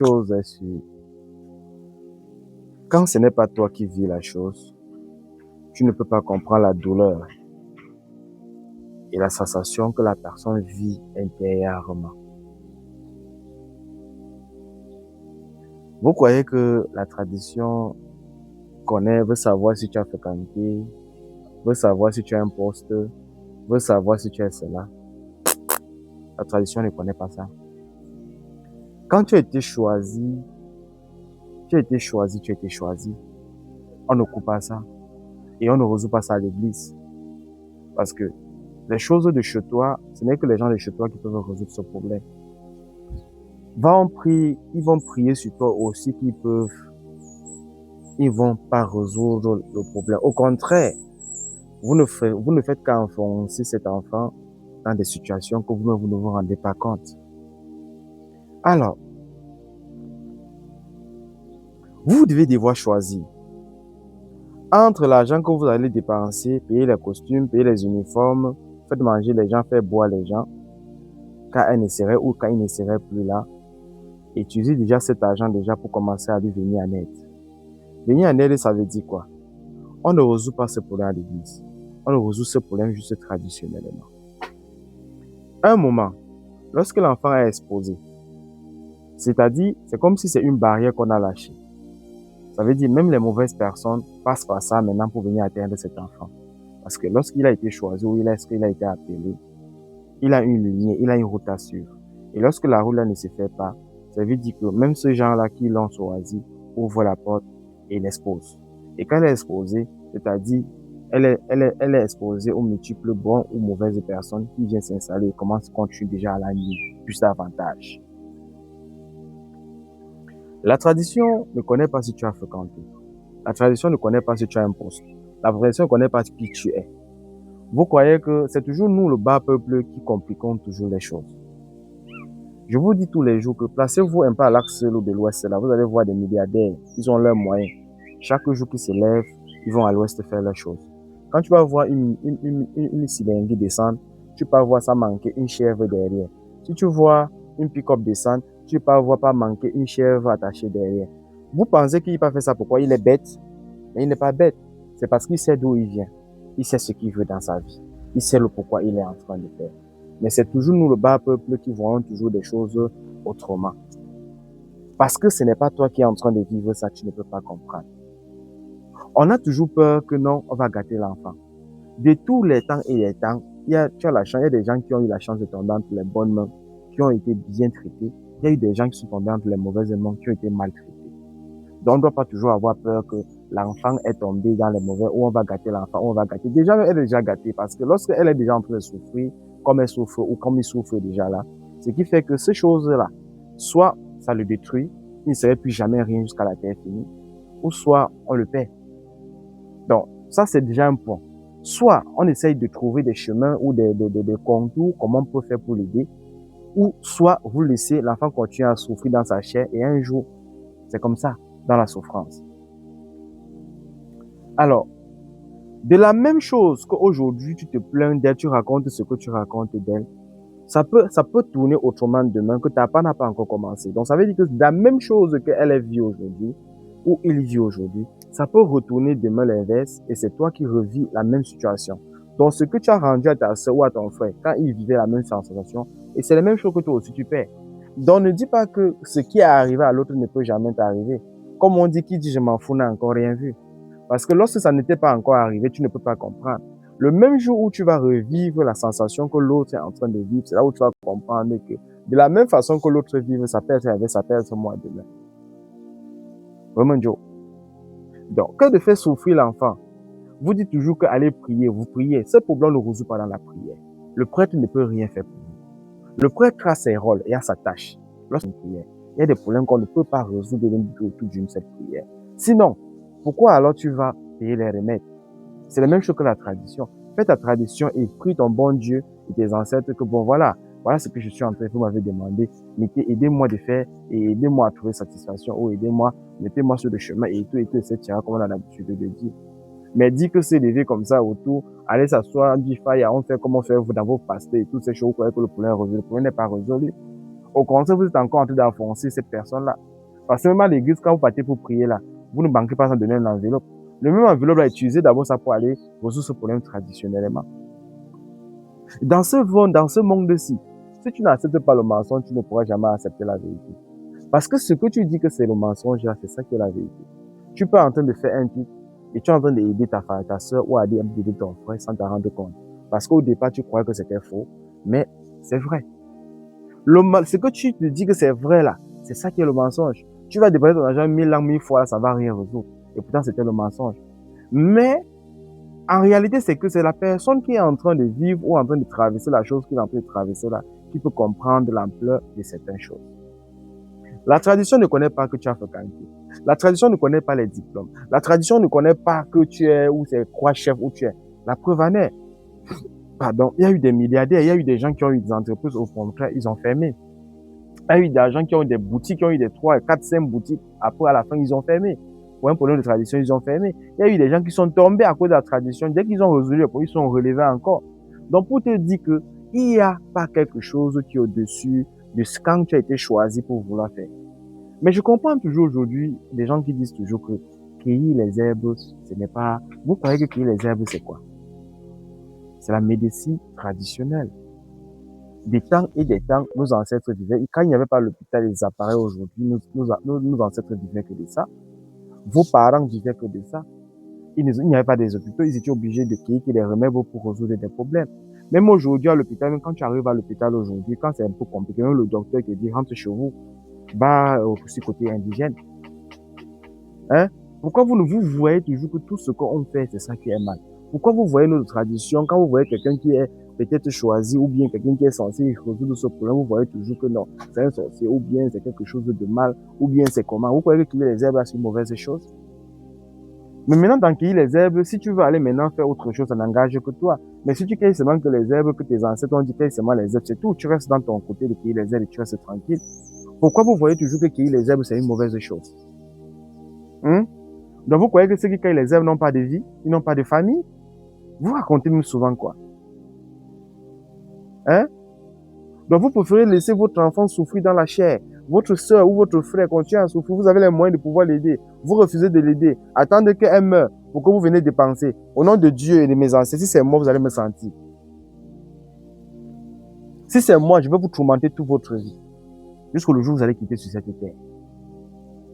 chose est sûre. Quand ce n'est pas toi qui vis la chose, tu ne peux pas comprendre la douleur et la sensation que la personne vit intérieurement. Vous croyez que la tradition connaît, veut savoir si tu as fréquenté, veut savoir si tu as un poste, veut savoir si tu as cela. La tradition ne connaît pas ça. Quand tu as été choisi, tu as été choisi, tu as été choisi. On ne coupe pas ça. Et on ne résout pas ça à l'église. Parce que les choses de chez toi, ce n'est que les gens de chez toi qui peuvent résoudre ce problème. Ils vont prier sur toi aussi ils vont pas résoudre le problème. Au contraire, vous ne faites qu'enfoncer cet enfant dans des situations que vous ne vous rendez pas compte. Alors, vous devez devoir choisir entre l'argent que vous allez dépenser, payer les costumes, payer les uniformes, faites manger les gens, faire boire les gens, quand elle ne serait ou quand il ne serait plus là. Utilisez déjà cet argent déjà pour commencer à lui venir en aide. Venir en aide, ça veut dire quoi? On ne résout pas ce problème à l'église. On ne résout ce problème juste traditionnellement. À un moment, lorsque l'enfant est exposé, c'est-à-dire, c'est comme si c'est une barrière qu'on a lâchée. Ça veut dire même les mauvaises personnes passent par ça maintenant pour venir atteindre cet enfant. Parce que lorsqu'il a été choisi ou lorsqu'il a été appelé, il a une lignée, il a une route à suivre. Et lorsque la route là ne se fait pas, ça veut dire que même ceux gens-là qui l'ont choisi ouvrent la porte et l'exposent. Et quand elle est exposée, c'est-à-dire, elle est exposée aux multiples bons ou mauvaises personnes qui viennent s'installer et commencent à continuer déjà à la nuit, plus davantage. La tradition ne connaît pas si tu as fréquenté. La tradition ne connaît pas si tu as un poste. La tradition ne connaît pas qui tu es. Vous croyez que c'est toujours nous, le bas peuple, qui compliquons toujours les choses. Je vous dis tous les jours que placez-vous un peu à l'axe de l'Ouest, là, vous allez voir des milliardaires, ils ont leurs moyens. Chaque jour qu'ils se lèvent, ils vont à l'Ouest faire leurs choses. Quand tu vas voir une cylindrie descendre, tu peux voir ça manquer une chèvre derrière. Si tu vois une pick-up descendre, tu peux voir pas manquer une chèvre attachée derrière. Vous pensez qu'il n'a pas fait ça pourquoi? Il est bête? Mais il n'est pas bête. C'est parce qu'il sait d'où il vient. Il sait ce qu'il veut dans sa vie. Il sait le pourquoi il est en train de faire. Mais c'est toujours nous, le bas peuple, qui voyons toujours des choses autrement. Parce que ce n'est pas toi qui es en train de vivre ça, tu ne peux pas comprendre. On a toujours peur que non, on va gâter l'enfant. De tous les temps et les temps, tu as la chance, il y a des gens qui ont eu la chance de tomber entre les bonnes mains, qui ont été bien traités. Il y a eu des gens qui sont tombés entre les mauvaises mains, qui ont été maltraités. Donc, on ne doit pas toujours avoir peur que l'enfant est tombé dans les mauvais, ou on va gâter l'enfant, ou on va gâter. Déjà, elle est déjà gâtée, parce que lorsqu'elle est déjà en train de souffrir, comme elle souffre, ou comme il souffre déjà là, ce qui fait que ces choses-là, soit ça le détruit, il ne serait plus jamais rien jusqu'à la terre finie, ou soit on le perd. Donc, ça, c'est déjà un point. Soit on essaye de trouver des chemins ou des contours, comment on peut faire pour l'aider, ou soit vous laissez l'enfant continuer à souffrir dans sa chair, et un jour, c'est comme ça, dans la souffrance. Alors, de la même chose qu'aujourd'hui, tu te plains d'elle, tu racontes ce que tu racontes d'elle, ça peut tourner autrement demain, que ta part n'a pas encore commencé. Donc, ça veut dire que la même chose qu'elle vit aujourd'hui, ou il vit aujourd'hui, ça peut retourner demain l'inverse, et c'est toi qui revis la même situation. Donc, ce que tu as rendu à ta soeur ou à ton frère, quand il vivait la même sensation, et c'est la même chose que toi aussi tu perds. Donc, ne dis pas que ce qui est arrivé à l'autre ne peut jamais t'arriver. Comme on dit, qui dit je m'en fous n'a encore rien vu. Parce que lorsque ça n'était pas encore arrivé, tu ne peux pas comprendre. Le même jour où tu vas revivre la sensation que l'autre est en train de vivre, c'est là où tu vas comprendre que de la même façon que l'autre vit, ça peut être avec, ça peut être moi demain. Vraiment, Joe. Donc, que de faire souffrir l'enfant? Vous dites toujours qu'allez prier, vous priez. Ce problème ne résout pas dans la prière. Le prêtre ne peut rien faire pour vous. Le prêtre a ses rôles et a sa tâche. Lorsqu'on prie, il y a des problèmes qu'on ne peut pas résoudre autour d'une seule prière. Sinon, pourquoi alors tu vas payer les remèdes? C'est la même chose que la tradition. Fais ta tradition et prie ton bon Dieu et tes ancêtres que bon voilà ce que je suis en train de faire, vous m'avez demandé, aidez-moi de faire et aidez-moi à trouver satisfaction ou aidez-moi, mettez-moi sur le chemin et tout, etc. comme on a l'habitude de dire. Mais dire que c'est levé comme ça autour, allez s'asseoir, dire faille, on fait comment faire vous dans vos pasteurs et toutes ces choses, vous croyez que le problème est résolu. Le problème n'est pas résolu. Au contraire, vous êtes encore en train d'enfoncer cette personne-là. Parce que même à l'église, quand vous partez pour prier là, vous ne manquez pas de donner une enveloppe. Le même enveloppe là, utilisez d'abord ça pour aller résoudre ce problème traditionnellement. Dans ce monde-ci, si tu n'acceptes pas le mensonge, tu ne pourras jamais accepter la vérité. Parce que ce que tu dis que c'est le mensonge là, c'est ça qui est la vérité. Tu peux en train de faire un truc et tu es en train d'aider ta soeur ou d'aider ton frère sans t'en rendre compte. Parce qu'au départ, tu croyais que c'était faux, mais c'est vrai. Ce que tu te dis que c'est vrai là, c'est ça qui est le mensonge. Tu vas dépenser ton argent 1000 ans, 1000 fois, là, ça va rien résoudre. Et pourtant, c'était le mensonge. Mais, en réalité, c'est que c'est la personne qui est en train de vivre ou en train de traverser la chose qu'il est en train de traverser là, qui peut comprendre l'ampleur de certaines choses. La tradition ne connaît pas que tu as fréquenté. La tradition ne connaît pas les diplômes. La tradition ne connaît pas que tu es ou c'est quoi chef où tu es. La preuve en est. Pardon, il y a eu des milliardaires, il y a eu des gens qui ont eu des entreprises, au contraire, ils ont fermé. Il y a eu des gens qui ont eu des boutiques, qui ont eu des 3, 4, 5 boutiques. Après, à la fin, ils ont fermé. Pour un problème de tradition, ils ont fermé. Il y a eu des gens qui sont tombés à cause de la tradition. Dès qu'ils ont résolu le problème, ils sont relevés encore. Donc, pour te dire que il n'y a pas quelque chose qui est au-dessus de ce quand tu as été choisi pour vouloir faire. Mais je comprends toujours aujourd'hui des gens qui disent toujours que cueillir les herbes, ce n'est pas... Vous croyez que cueillir les herbes, c'est quoi? C'est la médecine traditionnelle. Des temps et des temps, nos ancêtres vivaient. Quand il n'y avait pas l'hôpital et les appareils aujourd'hui, nos ancêtres vivaient que de ça. Vos parents vivaient que de ça. Il n'y avait pas des hôpitaux, ils étaient obligés de cueillir des remèdes pour résoudre des problèmes. Même aujourd'hui à l'hôpital, même quand tu arrives à l'hôpital aujourd'hui, quand c'est un peu compliqué, même le docteur te dit rentre chez vous, va aussi côté indigène. Hein? Pourquoi vous voyez toujours que tout ce qu'on fait, c'est ça qui est mal? Pourquoi vous voyez notre tradition, quand vous voyez quelqu'un qui est peut-être choisi ou bien quelqu'un qui est censé résoudre ce problème, vous voyez toujours que non, c'est un sorcier ou bien c'est quelque chose de mal ou bien c'est comment? Vous croyez que cueillir les herbes, c'est une mauvaise chose? Mais maintenant, dans cueillir les herbes, si tu veux aller maintenant faire autre chose, ça n'engage que toi. Mais si tu cueilles seulement que les herbes, que tes ancêtres ont dit cueille seulement les herbes, c'est tout. Tu restes dans ton côté de cueillir les herbes et tu restes tranquille. Pourquoi vous voyez toujours que cueillir les herbes, c'est une mauvaise chose? Donc vous croyez que ceux qui cueillent les herbes n'ont pas de vie, ils n'ont pas de famille? Vous racontez-nous souvent quoi? Donc vous préférez laisser votre enfant souffrir dans la chair, votre soeur ou votre frère continue à souffrir, vous avez les moyens de pouvoir l'aider, vous refusez de l'aider, attendez qu'elle meure pour que vous venez dépenser. Au nom de Dieu et de mes ancêtres, si c'est moi, vous allez me sentir. Si c'est moi, je vais vous tourmenter toute votre vie, jusqu'au jour où vous allez quitter sur cette terre.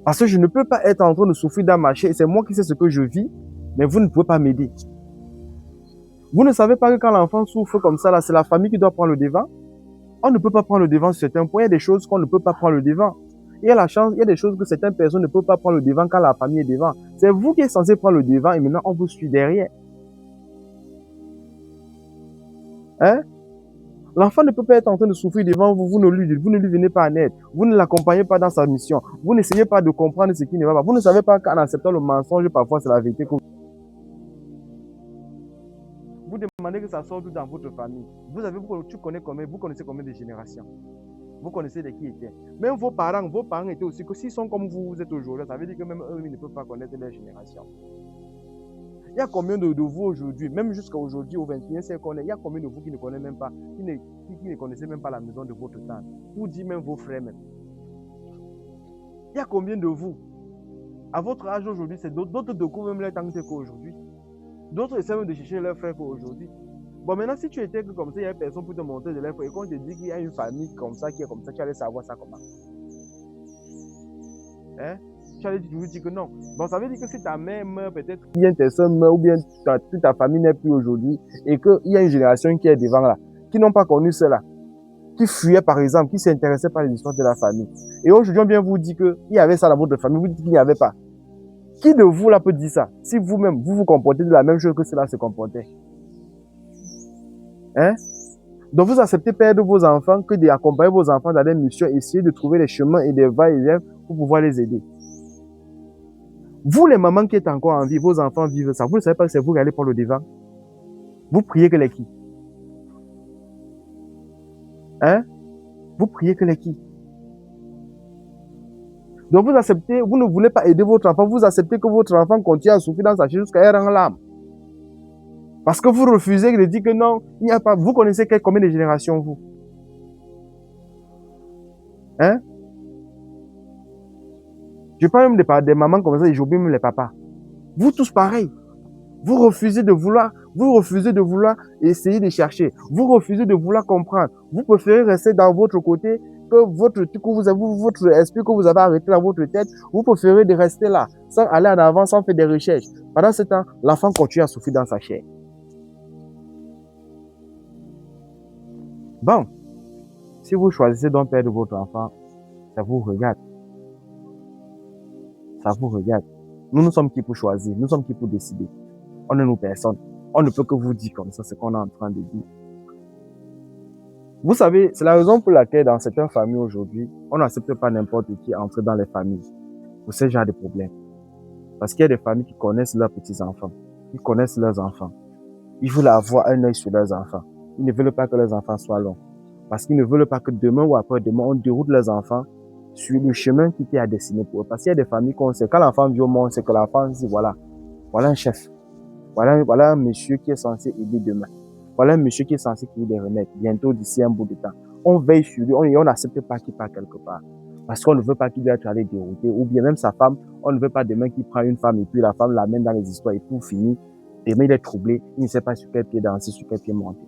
Parce que je ne peux pas être en train de souffrir dans ma chair, et c'est moi qui sais ce que je vis, mais vous ne pouvez pas m'aider. Vous ne savez pas que quand l'enfant souffre comme ça, là, c'est la famille qui doit prendre le devant? On ne peut pas prendre le devant sur certains points. Il y a des choses qu'on ne peut pas prendre le devant. Il y a des choses que certaines personnes ne peuvent pas prendre le devant quand la famille est devant. C'est vous qui êtes censé prendre le devant et maintenant on vous suit derrière. L'enfant ne peut pas être en train de souffrir devant vous, vous ne lui venez pas en aide. Vous ne l'accompagnez pas dans sa mission. Vous n'essayez pas de comprendre ce qui ne va pas. Vous ne savez pas qu'en acceptant le mensonge, parfois c'est la vérité que vous demandez que ça sorte dans votre famille. Tu connais combien, vous connaissez combien de générations? Vous connaissez de qui étaient. Même vos parents étaient aussi, que s'ils sont comme vous êtes aujourd'hui, ça veut dire que même eux, ils ne peuvent pas connaître leur génération. Il y a combien de vous aujourd'hui, même jusqu'à aujourd'hui, au 21e siècle, il y a combien de vous qui ne connaissez même pas, qui ne connaissez même pas la maison de votre tante, ou dit même vos frères même. Il y a combien de vous? À votre âge aujourd'hui, c'est d'autres découvrent même leur tante qu'aujourd'hui. D'autres essaient même de chercher leur frère qu'aujourd'hui. Bon, maintenant, si tu étais comme ça, il y a personne pour te montrer de leur frère, et quand on te dit qu'il y a une famille comme ça, qui est comme ça, tu allais savoir ça comment? Tu allais toujours dire que non. Bon, ça veut dire que si ta mère meurt, peut-être qu'il y a une personne meurt, ou bien toute ta famille n'est plus aujourd'hui, et qu'il y a une génération qui est devant là, qui n'ont pas connu cela, qui fuyaient par exemple, qui s'intéressaient par les histoires de la famille. Et aujourd'hui, on vient vous dire qu'il y avait ça dans votre famille, vous dites qu'il n'y avait pas. Qui de vous là peut dire ça? Si vous-même, vous vous comportez de la même chose que cela se comportait. Donc vous acceptez perdre vos enfants que d'accompagner vos enfants dans des missions, essayer de trouver les chemins et des va-et-vient pour pouvoir les aider. Vous les mamans qui êtes encore en vie, vos enfants vivent ça, vous ne savez pas que c'est vous qui allez prendre le devant? Vous priez que les qui? Vous priez que les qui? Donc vous acceptez, vous ne voulez pas aider votre enfant, vous acceptez que votre enfant continue à souffrir dans sa chair jusqu'à être en larmes. Parce que vous refusez de dire que non, il n'y a pas. Vous connaissez combien de générations, vous? Je parle même des mamans comme ça et j'oublie même les papas. Vous tous pareil. Vous refusez de vouloir essayer de chercher. Vous refusez de vouloir comprendre. Vous préférez rester dans votre côté que votre esprit que vous avez arrêté dans votre tête. Vous préférez de rester là, sans aller en avant, sans faire des recherches. Pendant ce temps, l'enfant continue à souffrir dans sa chair. Bon, si vous choisissez donc perdre votre enfant, ça vous regarde. Ça vous regarde. Nous sommes qui pour choisir, nous sommes qui pour décider. On ne nous personne. On ne peut que vous dire comme ça ce qu'on est en train de dire. Vous savez, c'est la raison pour laquelle dans certaines familles aujourd'hui, on n'accepte pas n'importe qui entrer dans les familles pour ce genre de problème. Parce qu'il y a des familles qui connaissent leurs petits-enfants, qui connaissent leurs enfants. Ils veulent avoir un œil sur leurs enfants. Ils ne veulent pas que leurs enfants soient longs. Parce qu'ils ne veulent pas que demain ou après-demain, on déroute leurs enfants sur le chemin qui était à dessiner pour eux. Parce qu'il y a des familles qu'on sait, quand l'enfant vit au monde, c'est que l'enfant dit, voilà un chef. Voilà un monsieur qui est censé aider demain. Voilà un monsieur qui est censé créer des remèdes. Bientôt, d'ici un bout de temps. On veille sur lui, on n'accepte pas qu'il parte quelque part. Parce qu'on ne veut pas qu'il doit être allé dérouter. Ou bien même sa femme, on ne veut pas demain qu'il prenne une femme et puis la femme l'amène dans les histoires et tout finit. Demain, il est troublé. Il ne sait pas sur quel pied danser, sur quel pied monter.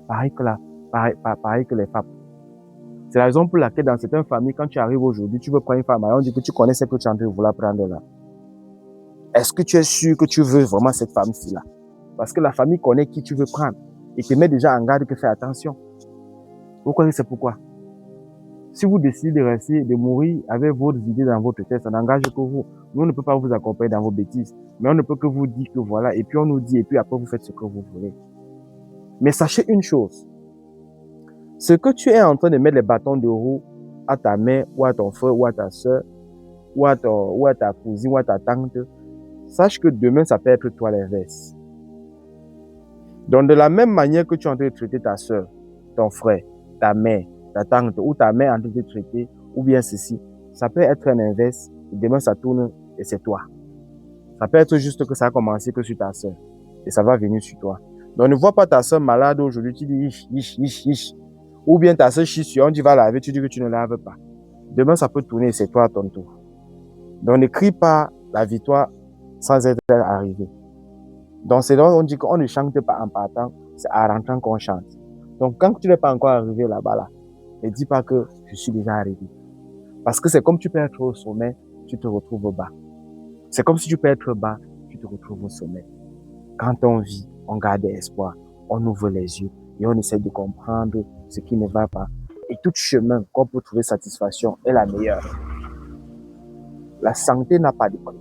Pareil que les femmes. C'est la raison pour laquelle dans certaines familles, quand tu arrives aujourd'hui, tu veux prendre une femme, alors on dit que tu connais ce que tu es en train de vouloir prendre là. Est-ce que tu es sûr que tu veux vraiment cette femme-ci là? Parce que la famille connaît qui tu veux prendre et te met déjà en garde que fais attention. Vous croyez que c'est pourquoi? Si vous décidez de rester, de mourir avec votre idée dans votre tête, ça n'engage que vous. Nous, on ne peut pas vous accompagner dans vos bêtises, mais on ne peut que vous dire que voilà, et puis on nous dit, et puis après vous faites ce que vous voulez. Mais sachez une chose, ce que tu es en train de mettre les bâtons de roue à ta mère, ou à ton frère, ou à ta soeur, ou à ta cousine, ou à ta tante, sache que demain, ça peut être toi l'inverse. Donc, de la même manière que tu es en train de traiter ta soeur, ton frère, ta mère, ta tante, ou ta mère en train de te traiter, ou bien ceci, ça peut être un inverse, et demain ça tourne et c'est toi. Ça peut être juste que ça a commencé que sur ta soeur, et ça va venir sur toi. Donc, ne vois pas ta soeur malade aujourd'hui, tu dis ich. Ou bien ta soeur chie sur, on dit va laver, tu dis que tu ne laves pas. Demain ça peut tourner et c'est toi à ton tour. Donc, ne crie pas la victoire sans être arrivé. Donc, c'est là où on dit qu'on ne chante pas en partant, c'est en rentrant qu'on chante. Donc, quand tu n'es pas encore arrivé là-bas, là, ne dis pas que je suis déjà arrivé. Parce que c'est comme tu peux être au sommet, tu te retrouves bas. C'est comme si tu peux être bas, tu te retrouves au sommet. Quand on vit, on garde espoir, on ouvre les yeux et on essaie de comprendre ce qui ne va pas. Et tout chemin qu'on peut trouver satisfaction est la meilleure. La santé n'a pas de prix.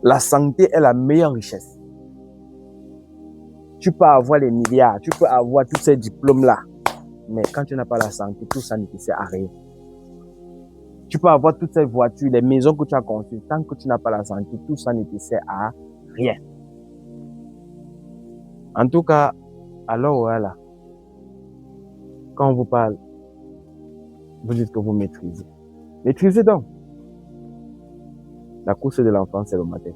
La santé est la meilleure richesse. Tu peux avoir les milliards, tu peux avoir tous ces diplômes-là. Mais quand tu n'as pas la santé, tout ça ne te sert à rien. Tu peux avoir toutes ces voitures, les maisons que tu as construites. Tant que tu n'as pas la santé, tout ça ne te sert à rien. En tout cas, alors voilà. Quand on vous parle, vous dites que vous maîtrisez. Maîtrisez donc. La course de l'enfant, c'est le matin.